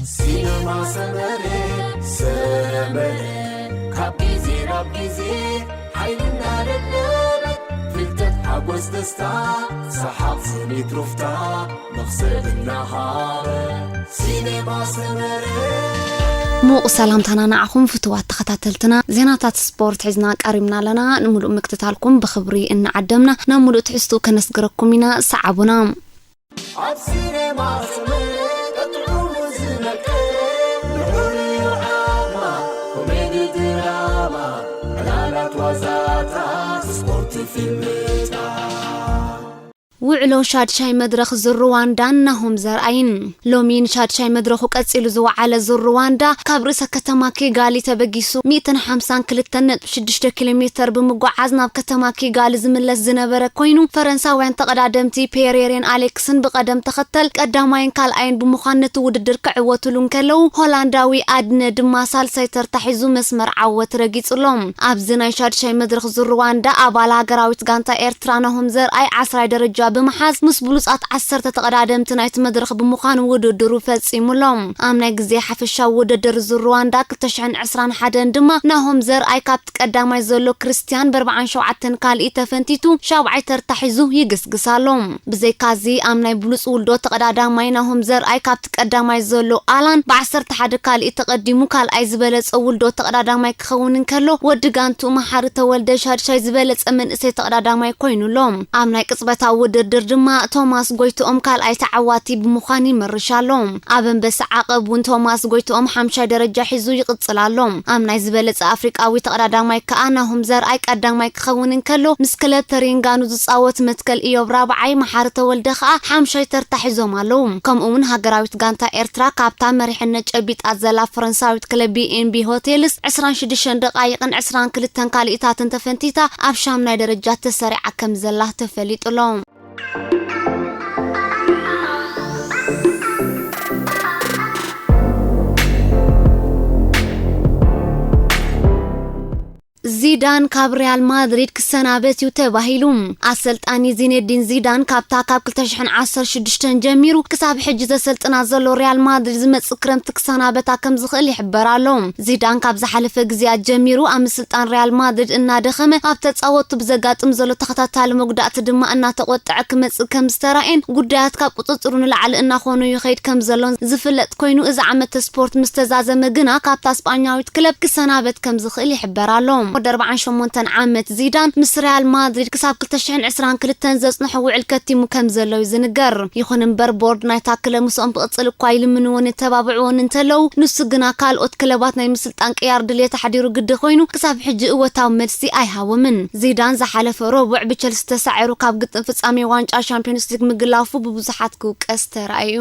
سينما سمرة كابيزي رابيزي حيلنا للنبت فلتت حقوز دستا سحاب صنيت رفتا نخسر النهار سينما سمرة مو سلامتنا نعكم فتوات تختاتلتنا زيناتات سبورت عزنا قريبنا لنا نملؤ مكتتالكم بخبري ان عدمنا نملؤ تحسو كنسغركم منا صعبنا وعلو شاد شاي مدرخ زرواندا نهم زرعين لومين شاد شاي مدرخ قصيل زو على زرواندا كابرسه كتما كيغالي تبغيسو 152.6 كيلومتر بمغعاز ناب كتما كيغالي زملس زنبره كوينو فرنساوያን ተቀዳደምቲ ፔሬሬን አሌክስን በቀደም ተከተል ቀዳማይን ካልአይን በመخانቱ ውድድር ከዕወቱሉን ከለው ሆላንዳዊ አድነ ድማ ሳልሳይ ተርታሒዙ መስመር ዓወት ረጊጽሎም አብዝናይ ሻድ ሻይ መድረኽ ዝሩዋንዳ አባል ሀገራዊት ጋንታ ኤርትራ ነهم ዘርአይ 10 ደረጃ بمحاز مسبلوصات 10 ተቀዳደምቲ ናይት መድረኽ በመخان ውድድሩ ፈጺሙሎም አምናይ ግዜ ሓፈሻ ውድድር ዝሩዋንዳ 2021 ድማ ናሆም ዘርአይ ካብት ቀዳማይ ዘሎ ክርስቲያን በ47 ካልኢ ተፈንቲቱ ሻብዓይ ተርታሒዙ ይግስግሳሎም ብዘይካዚ አምናይ ብሉጽ ውልዶ ተቀዳዳማይ ናሆም ዘርአይ ካብት ቀዳማይ ዘሎ አላን በ11 ካልኢ ተቀዲሙ ካልአይ ዝበለጸ ውልዶ ተቀዳዳማይ ክኸውንን ከሎ ወድጋንቱ መሐር ተወልደ ሻድሻይ ዝበለጸ መንእሰይ ተቀዳዳማይ ኮይኑሎም አምናይ ቅጽበታው ውድድር ድማ ቶማስ ጎይቶኦም ካልአይ ተዓዋቲ በመخان ይመርሻሎም አበንበስ ዓቀቡን ቶማስ ጎይቶኦም 50 ደረጃ ሒዙ ይቅጽላሎም አምናይ ዝበለጸ አፍሪካዊ ተቀዳዳማይ ከአናሁም ዘርአይ ቀዳማይ ክኸውንን ከሎ ምስክለብ ተሪንጋኑ ዝጻወት መትከል ኢዮብ ራብዓይ መሐር ተወልደ ኸ 50 ተርታሒዞም አለው ከምኡውን ሃገራዊት ጋንታ ኤርትራ ካፕታ መሪሕነት ጨቢጥ አዘላ ፈረንሳዊት ክለብ ቢኤንቢ ሆቴልስ 26 ደቂቃን 22 ካልኢታትን ተፈንቲታ ኣብ ሻምናይ ደረጃ ተሰሪዓ ከም ዘላ ተፈሊጥሎም زيدان كاب ريال مدريد كسنابت يتباهيلوم أسلطاني زين الدين زيدان كابتا كاب كلتشحن 16 جميرو كساب حجز سلطنا زلو ريال مدريد زمت سكرمت كسنابتا كم زخل يحبرالوم زيدان كاب زحلف غزيات جميرو ام سلطان ريال مدريد እና ደኸመ ኣብ ተጻወቱ ብዘጋጥም ዘሎ ተኸታታሊ መጉዳእቲ ድማ እና ተቆጥዐ ክመጽ ከም ዝተራእን ጉዳያት ካብ ቁጥጥሩን ላዕል እና ኾኑ ይኸይድ ከም ዘሎን ዝፍለጥ ኮይኑ እዚ ዓመት ስፖርት ምስተዛዘመ ግና ካብታ ስጳኛዊት ክለብ ክሰናበት ከም ዝኽእል ይሕበራሎም 48 ዓመት زيدان ምስ ريال مدريد كساب 2022 ዘጽንሑ ውዕል ከቲሙ ከም ዘለው ይዝንገር ይኹን እምበር ቦርድ ናይ ታክለ ሙስኦም ብቕጽል እኳ ይልምንዎን ተባብዕዎን እንተለው ንሱ ግና ካልኦት ክለባት ናይ ምስልጣን ቅያር ድሌት ሓዲሩ ግድ ኮይኑ ክሳብ ሕጂ እወታው መልሲ ኣይሃወምን زيدان ዝሓለፈ ረቡዕ ብቸልሲ ተሳዒሩ ካብ ግጥም ፍጻሜ ዋንጫ ሻምፒዮንስ ሊግ ምግላፉ ብብዙሓት ክውቀስ ተራእዩ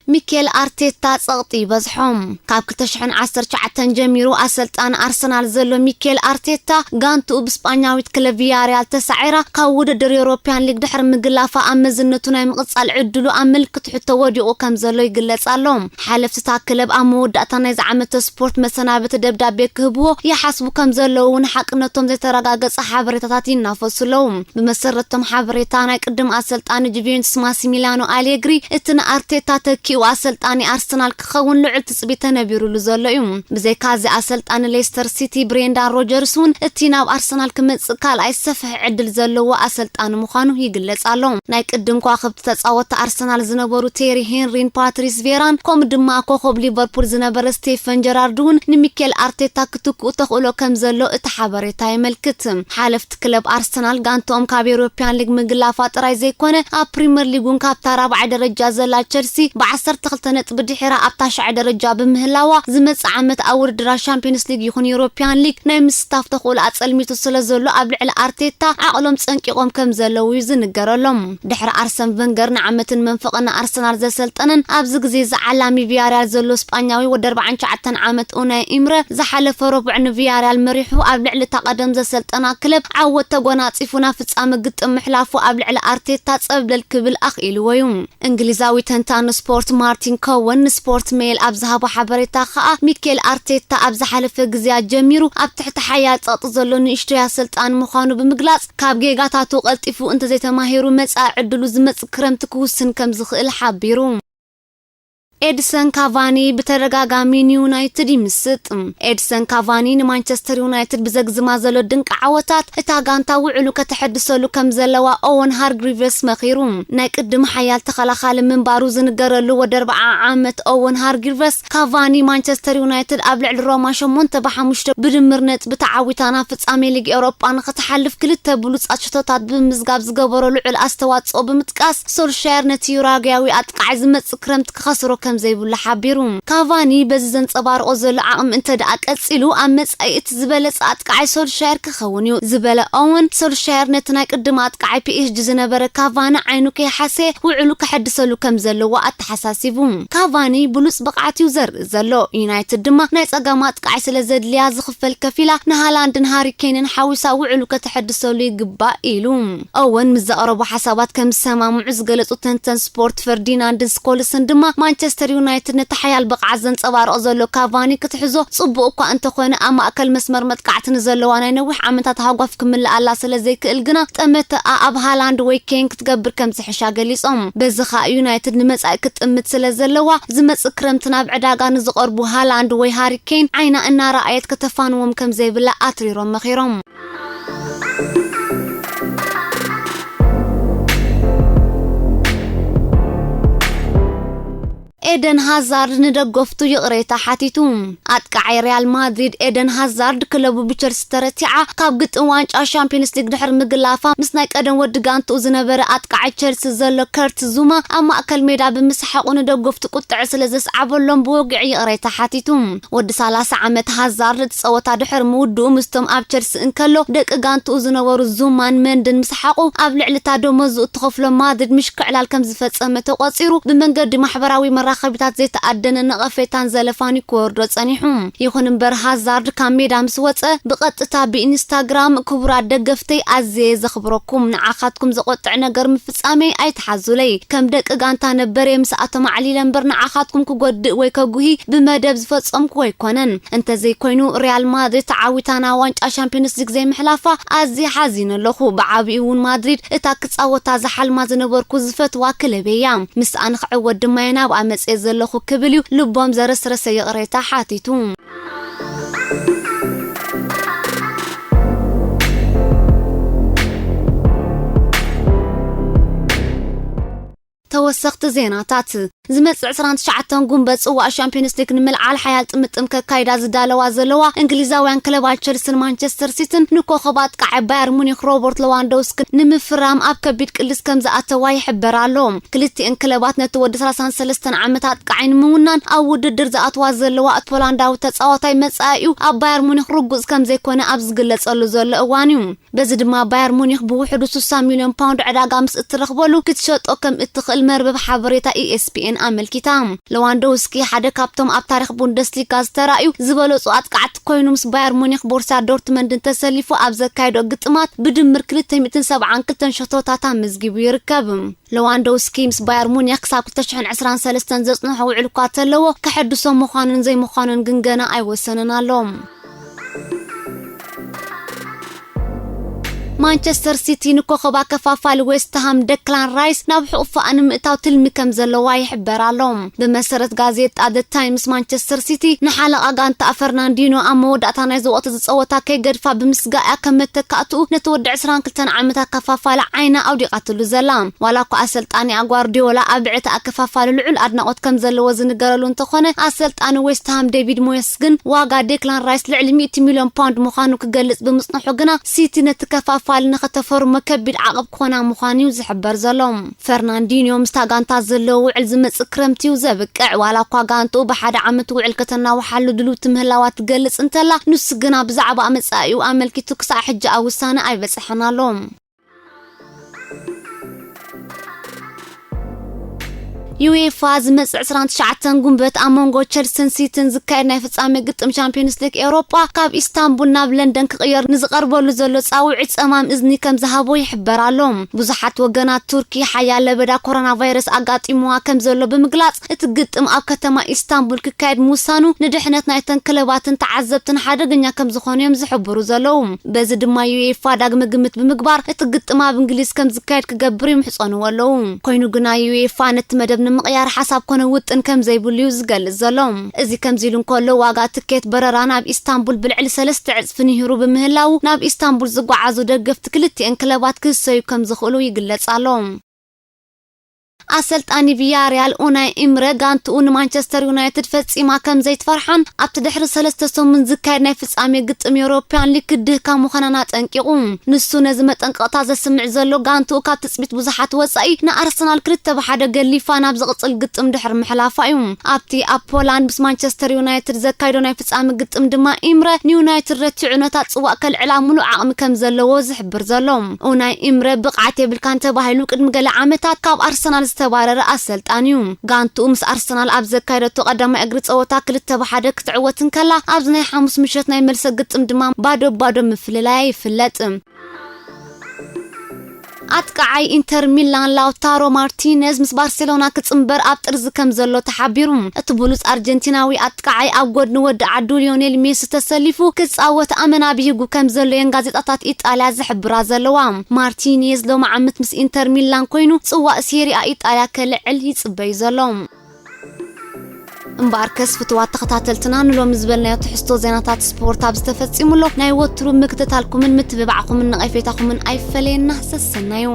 ميكيل أرتيتا صغطي بزحوم كاب 2019 جميرو أسلطان أرسنال زلو ميكيل أرتيتا غانتو بسبانياويت كلب فياريال تسعيرا كاود در يوروبيان ليج دحر مغلافا امزنتو ناي مقصال عدلو املكت حتى وديو كم زلو يغلصالهم حلفت تا كلب اموداتا ناي زعمت سبورت مسنابت دبدابي كهبو يحسبو كم زلو حقنتهم زي ترغاغص حبريتات ينافسلهم بمسرتهم حبريتا ناي قدم أسلطان جوفنتوس ماسيميلانو أليغري اتنا أرتيتا تكي وأسلطاني أرسنال كخون لعل تثبيت نبيرو لزلهم بزي كازي أسلطان ليستر سيتي بريندان روجرسون اتينا أرسنال كمص كال اي سفح عدل زلو أسلطان مخانو يغلصالهم ناي قدم كواخبت تصاوت أرسنال زنبرو تيري هنرين باتريس فيران كوم دما كوخب ليفربول زنبر ستيفن جيراردون نميكيل أرتيتا كتكو تخولو كم زلو اتحبريتا يملكتم حالفت كلب أرسنال غانتوم كاب يوروبيان ليج مغلافات راي زي كونه ا بريمير ليغون كاب 4 درجه زلا تشيلسي ب10 نطب دحيرا ابتا 10 درجه بمهلاوا زمص عامت اور درا شامبيونز ليج يكون يوروبيان ليج ناي مستاف تخول اصلميتو سلازلو ابلعل ارتيتا عقلهم صنقيقوم كم زلو يزنغرلهم دحر ارسن فنجر نعمتن منفقنا ارسنال زسلطنن ابز غزي زعلامي فياريال زلو اسبانياوي ود 49 عامت اوناي امره زحلف ربع فياريال مريحو ابلعل تقدم زسلطنا كلب عوت تغوناصيفونا فصام ግጥም محلافو ابلعل ارتيتا صبل الكبل اخيل ويوم انجليزاوي تنتان سبورت مارتي ማርቲን ኮወን ስፖርት ሜል ኣብዝሃቦ ሓበሬታ ኸኣ ሚኬል ኣርቴታ ኣብ ዝሓለፈ ግዜያት ጀሚሩ ኣብ ትሕቲ ሓያል ጸጥ ዘሎ ንእሽተይ ኣሰልጣን ምዃኑ ብምግላጽ ካብ ጌጋታቱ ቀልጢፉ እንተዘይተማሂሩ መጻኢ ዕድሉ ዝመጽእ ክረምቲ ክውስን ከም ዝኽእል ሓቢሩ ኤድሰን ካቫኒ በተደጋጋሚ ዩናይትድ ይምስጥ ኤድሰን ካቫኒ ንማንቸስተር ዩናይትድ ብዘግዝማ ዘሎ ድንቅ ዓወታት እታ ጋንታ ውዕሉ ከተሐድሰሉ ከም ዘለዋ ኦወን ሃርግሪቭስ መኺሩ ናይ ቅድም ሓያል ተኸላኻሊ ምንባሩ ዝንገረሉ ወደ 40 ዓመት ኦወን ሃርግሪቭስ ካቫኒ ማንቸስተር ዩናይትድ ኣብ ልዕሊ ሮማ 8-5 ብድምር ነጥቢ ተዓዊታና ፍጻሜ ሊግ ኤውሮጳ ንኽትሓልፍ ክልተ ብሉጻት ሽቶታት ብምዝጋብ ዝገበሮ ልዑል ኣስተዋጽኦ ብምጥቃስ ሶልሻየር ነቲ ዩራግያዊ ኣጥቃዕ ዝመጽእ ክረምቲ ክኸስሮ ከም ዘይብሉ ሓቢሩ ካቫኒ በዚ ዘንጸባርቆ ዘሎ ዓቕሚ እንተደኣ ቀጺሉ ኣብ መጻኢት ዝበለጸ ኣጥቃዓይ ሶልሻየር ክኸውን እዩ ዝበለ ኦወን ሶልሻየር ነቲ ናይ ቅድም ኣጥቃዓይ ፒኤስጂ ዝነበረ ካቫኒ ዓይኑ ከይሓሰ ውዕሉ ክሕድሰሉ ከም ዘለዎ ኣተሓሳሲቡ ካቫኒ ብሉጽ ብቕዓት እዩ ዘርኢ ዘሎ ዩናይትድ ድማ ናይ ጸጋም ኣጥቃዓይ ስለ ዘድልያ ዝኽፈል ከፊላ ንሃላንድን ሃሪኬንን ሓዊሳ ውዕሉ ከተሕድሰሉ ይግባእ ኢሉ ኦወን ምስ ዘቕረቡ ሓሳባት ከም ዝሰማምዑ ዝገለጹ ተንተን ስፖርት ፈርዲናንድ ስኮልስን ድማ ማንቸስተር ዩናይትድ ነተሓያል ብቕዓት ዘንጸባርቆ ዘሎ ካቫኒ ክትሕዞ ጽቡቕ እኳ እንተኾነ ኣብ ማእከል መስመር መጥቃዕቲ ንዘለዋ ናይ ነዊሕ ዓመታት ሃጓፍ ክምላእ ኣላ ስለ ዘይክእል ግና ጠመተኣ ኣብ ሃላንድ ወይ ኬን ክትገብር ከም ዝሕሻ ገሊጾም በዚ ኸኣ ዩናይትድ ንመጻኢ ክትጥምት ስለ ዘለዋ ዝመጽእ ክረምቲ ናብ ዕዳጋ ንዝቐርቡ ሃላንድ ወይ ሃሪኬን ዓይና እናረኣየት ከተፋንዎም ከም ዘይብላ ኣትሪሮም መኺሮም ኤደን ሃዛርድ ንደገፍቱ ይቕሬታ ሓቲቱ ኣጥቃዓይ ሪያል ማድሪድ ኤደን ሃዛርድ ክለቡ ብቸልሲ ተረቲዓ ካብ ግጥም ዋንጫ ሻምፒዮንስ ሊግ ድሕሪ ምግላፋ ምስ ናይ ቀደም ወዲ ጋንቱ ዝነበረ ኣጥቃዓይ ቸልሲ ዘሎ ከርት ዙማ ኣብ ማእከል ሜዳ ብምስሓቁ ንደገፍቱ ቁጥዕ ስለ ዘስዓበሎም ብወግዒ ይቕሬታ ሓቲቱ ወዲ 30 ዓመት ሃዛርድ ጸወታ ድሕሪ ምውድኡ ምስቶም ኣብ ቸልሲ እንከሎ ደቂ ጋንቱ ዝነበሩ ዙማን መንድን ምስሓቁ ኣብ ልዕልታ ደመዙ እትኸፍሎም ማድሪድ ምሽክዕላል ከም ዝፈጸመ ተቆፂሩ ብመንገዲ ማሕበራዊ خبيتات زيت أدنى نقفتان زلفاني كورد صنيحهم يخون بر هازارد كاميرا مسوطه بقطتا بإنستغرام كبرات دغفتي عزيز خبركم نعخاتكم زقطع ነገር مفصامي አይተሐዙለይ ከም ደቅ ጋንታ ነበር የምሰዓቶም ዓሊለን በር نعخاتكم كጎድ ወይ ከጉሂ በመደብ ዝፈጸምኩ ወይ ኮነን እንተ ዘይኮይኑ ሪያል ማድሪድ ተዓዊታና ዋንጫ ሻምፒዮንስ ሊግ ዘይምሕላፋ ኣዚ ሓዚን ኣለኹ ብዓቢውን ማድሪድ እታ ክጻወታ ዝሓልማ ዝነበርኩ ዝፈትዋ ክለበያ ምስ ኣንኽዕወድ ማይና ብኣመጽ ዘለኹ ክብልዩ ልቦም ዘረስረሰ ይቕሬታ ሓቲቱ توسخت زيناتات زمت 29 ጉንበት ጽዋዕ ሻምፒዮንስ ሊግ ንምልዓል ሓያል ጥምጥም ከካይዳ ዝዳለዋ ዘለዋ እንግሊዛውያን ክለባት ቸልሲ ማንቸስተር ሲቲን ንኮኸባት ቃዕ ባየር ሙኒክ ሮበርት ሌዋንዶውስኪ ንምፍራም ኣብ ከቢድ ቅልስ ከም ዝኣተዋ ይሕበር ኣሎ ክልቲአን ክለባት ነቲ ወዲ 33 ዓመታት ቃዕን ምውናን ኣብ ውድድር ዝኣተዋ ዘለዋ ፖላንዳዊ ተጻዋታይ መጻኢኡ ኣብ ባየር ሙኒክ ርጉዝ ከም ዘይኮነ ኣብ ዝግለጸሉ ዘሎ እዋን እዩ በዚ ድማ ባየር ሙኒክ ብውሕዱ 60 ሚልዮን ፓውንድ ዕዳጋ ምስ እትረኽበሉ ክትሸጦ ከም እትኽእል መርበብ ሓበሬታ ESPN አመልኪታ ሌዋንዶውስኪ ሓደ ካብቶም ኣብ ታሪኽ ቡንደስሊጋ ዝተራእዩ ዝበለጹ አጥቃዕቲ ኮይኑ ምስ ባየር ሙኒክ ቦርሳ ዶርትመንድ ተሰሊፉ ኣብ ዘካይዶ ግጥማት ብድምር 272 ሸቶታት መዝጊቡ ይርከብ ሌዋንዶውስኪ ምስ ባየር ሙኒክ ክሳብ 2023 ዘጽንሑ ውዕል እኳ ተለዎ ከሕድሶም ምዃኑን ዘይምዃኑን ግን ገና ኣይወሰነን ኣሎም ማንቸስተር ሲቲ ንኮኸባ ከፋፋል ዌስት ሃም ደክላን ራይስ ናብ ሕቁፋን ምእታው ትልሚ ከም ዘለዋ ይሕበር ኣሎ በመሰረት ጋዜጣ ደ ታይምስ ማንቸስተር ሲቲ ንሓለቃ ጋንታ ፈርናንዲኖ ኣብ መወዳእታ ናይ ዝወት ዝጸወታ ከይገድፋ ብምስጋያ ከመተካቱ ነተወድ 22 ዓመታት ከፋፋል ዓይና ኣውዲቃትሉ ዘላ ዋላኳ ኣሰልጣኒ ጓርዲዮላ ኣብ ብዕታ ከፋፋል ልዑል አድናቆት ከም ዘለዎ ዝንገረሉ እንተኾነ ኣሰልጣኒ ዌስት ሃም ዴቪድ ሞየስ ግን ዋጋ ደክላን ራይስ ልዕሊ 100 ሚልዮን ፓውንድ ምዃኑ ክገልጽ ብምጽንሑ ግና ሲቲ ነተከፋፋል ንኸተፈሩ መከቢድ ዓቀብ ኮና ምዃኑ ዝሕበር ዘሎም ፈርናንዲኖ ምስታጋንታ ዘለዎ ውዕል ዝመጽእ ክረምቲው ዘብቅዕ ዋላኳ ጋንቱ በሓደ ዓመት ውዕል ከተናውሓሉ ድሉት ምህላዋት ገልጽ እንተላ ንስ ግና ብዛዕባ መጻኢው ኣመልኪቱ ክሳዕ ሕጂ ኣውሳነ ኣይበጽሕናሎም ዩኤፋ ዝመጽዕ 29 ጉንበት ኣሞንጎ ቸልሲን ሲቲን ዝካየድ ናይ ፍጻሜ ግጥም ቻምፒየንስ ሊግ ኤውሮፓ ካብ ኢስታንቡል ናብ ለንደን ክቅየር ንዝቀርበሉ ዘሎ ጻውዒት ጸማም እዝኒ ከም ዝሃቦ ይሕበር ኣሎ። ብዙሓት ወገናት ቱርኪ ሓያል ለበዳ ኮሮና ቫይረስ ኣጋጢሙዋ ከም ዘሎ ብምግላጽ እቲ ግጥም ኣብ ከተማ ኢስታንቡል ክካየድ ምውሳኑ ንድሕነት ናይተን ክለባትን ተዓዘብትን ሓደገኛ ከም ዝኾኑ እዮም ዝሕብሩ ዘለዉ። በዚ ድማ ዩኤፋ ዳግመ ግምት ብምግባር እቲ ግጥም ኣብ እንግሊዝ ከም ዝካየድ ክገብር ይምሕጸኑ ኣለዉ። ኮይኑ ግና ዩኤፋ ነቲ መደብ ንምቕያር ሓሳብ ኮነ ውጥን ከም ዘይብሉ ዝገልጽ ዘሎ። እዚ ከም ኢሉ እንከሎ ዋጋ ትኬት በረራ ናብ ኢስታንቡል ብልዕሊ 3 ዕጽፊ ንሂሩ ብምህላው ናብ ኢስታንቡል ዝጓዓዙ ደገፍቲ ክልቲአን ክለባት ክሰዩ ከም ዝኽእሉ ይግለጽ ኣሎ። ኣሰልጣኒ ቪያሪያል ኡናይ ኢምረ ጋንቱ ንማንቸስተር ዩናይትድ ፈጺማ ከም ዘይትፈርሐን ኣብቲ ድሕሪ 3 ሰሙን ዝካየድ ናይ ፍጻሜ ግጥም ኤውሮፕያን ሊግ ክድህካ ምዃናና ጠንቂቑ። ንሱ ነዚ መጠንቀቕታ ዘስምዕ ዘሎ ጋንቱ ካብ ትጽቢት ብዙሓት ወጻኢ ንኣርሰናል 2-1 ገሊፋ ናብ ዝቕጽል ግጥም ድሕሪ ምሕላፋ እዩ። ኣብቲ ኣብ ፖላንድ ምስ ማንቸስተር ዩናይትድ ዘካይዶ ናይ ፍጻሜ ግጥም ድማ ኢምረ ንዩናይትድ ረቲዑ ነታ ጽዋእ ከልዕላ ሙሉእ ዓቕሚ ከም ዘለዎ ዝሕብር ዘሎ። ኡናይ ኢምረ ብቕዓት የብልካን ተባሂሉ ቅድሚ ገለ ዓመታት ካብ ኣርሰናል ተባረረ ኣሰልጣኒ እዩ። ጋንቱ ምስ ኣርሰናል ኣብ ዘካየደቶ ቀዳማይ እግሪ ጸወታ 2-1 ክትዕወትን ከላ ኣብዚ ናይ ሐሙስ ምሸት ናይ መልሰ ግጥም ድማ ባዶ ምፍልላይ ይፍለጥ። ኣጥቃዓይ ኢንተር ሚላን ላውታሮ ማርቲኔዝ ምስ ባርሴሎና ክጽምበር ኣብ ጥርዚ ከም ዘሎ ተሓቢሩ። እቲ ብሉጽ ኣርጀንቲናዊ ኣጥቃዓይ ኣብ ጎድኒ ወዲ ዓዱ ሊዮኔል ሜሲ ተሰሊፉ ክጻወት ኣመና ብሂጉ ከም ዘሎ ጋዜጣታት ኢጣልያ ዝሕብራ ዘለዋ። ማርቲኔዝ ሎሚ ዓመት ምስ ኢንተር ሚላን ኮይኑ ጽዋእ ሴሪኣ ኢጣልያ ከልዕል ይጽበይ ዘሎ። እምባርከስ ፍትዋት ተኸታተልትና ንሎም ዝበልናዮ ትሕዝቶ ዜናታት ስፖርት ኣብ ዝተፈጺሙሎ ናይ ወትሩ ምክትታልኩምን ምትብባዕኩምን ነቐፌታኩምን ኣይፈለየና ሰሰናዩ።